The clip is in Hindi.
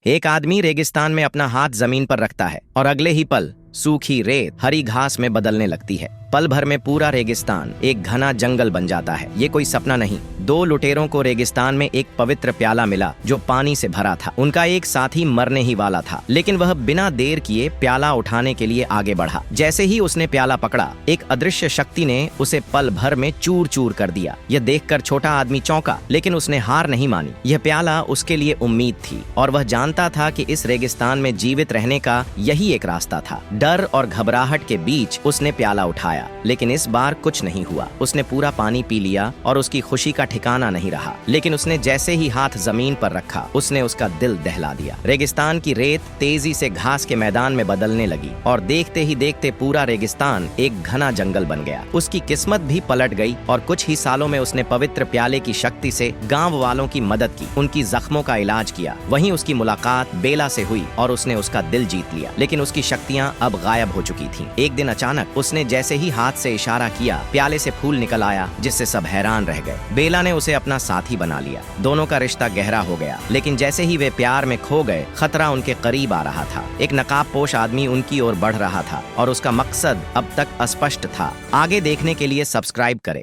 एक आदमी रेगिस्तान में अपना हाथ जमीन पर रखता है और अगले ही पल सूखी रेत हरी घास में बदलने लगती है। पल भर में पूरा रेगिस्तान एक घना जंगल बन जाता है। ये कोई सपना नहीं। दो लुटेरों को रेगिस्तान में एक पवित्र प्याला मिला जो पानी से भरा था। उनका एक साथी मरने ही वाला था, लेकिन वह बिना देर किए प्याला उठाने के लिए आगे बढ़ा। जैसे ही उसने प्याला पकड़ा, एक अदृश्य शक्ति ने उसे पल भर में चूर चूर कर दिया। यह देखकर छोटा आदमी चौंका, लेकिन उसने हार नहीं मानी। यह प्याला उसके लिए उम्मीद थी और वह जानता था कि इस रेगिस्तान में जीवित रहने का यही एक रास्ता था। डर और घबराहट के बीच उसने प्याला उठाया, लेकिन इस बार कुछ नहीं हुआ। उसने पूरा पानी पी लिया और उसकी खुशी का ठिकाना नहीं रहा। लेकिन उसने जैसे ही हाथ जमीन पर रखा, उसने उसका दिल दहला दिया। रेगिस्तान की रेत तेजी से घास के मैदान में बदलने लगी और देखते ही देखते पूरा रेगिस्तान एक घना जंगल बन गया। उसकी किस्मत भी पलट गई और कुछ ही सालों में उसने पवित्र प्याले की शक्ति से गांव वालों की मदद की, उनकी जख्मों का इलाज किया। वहीं उसकी मुलाकात बेला से हुई और उसने उसका दिल जीत लिया, लेकिन उसकी शक्तियां अब गायब हो चुकी थीं। एक दिन अचानक उसने जैसे ही हाथ से इशारा किया, प्याले से फूल निकल आया, जिससे सब हैरान रह गए। बेला ने उसे अपना साथी बना लिया। दोनों का रिश्ता गहरा हो गया, लेकिन जैसे ही वे प्यार में खो गए, खतरा उनके करीब आ रहा था। एक नकाबपोश आदमी उनकी ओर बढ़ रहा था और उसका मकसद अब तक अस्पष्ट था। आगे देखने के लिए सब्सक्राइब करें।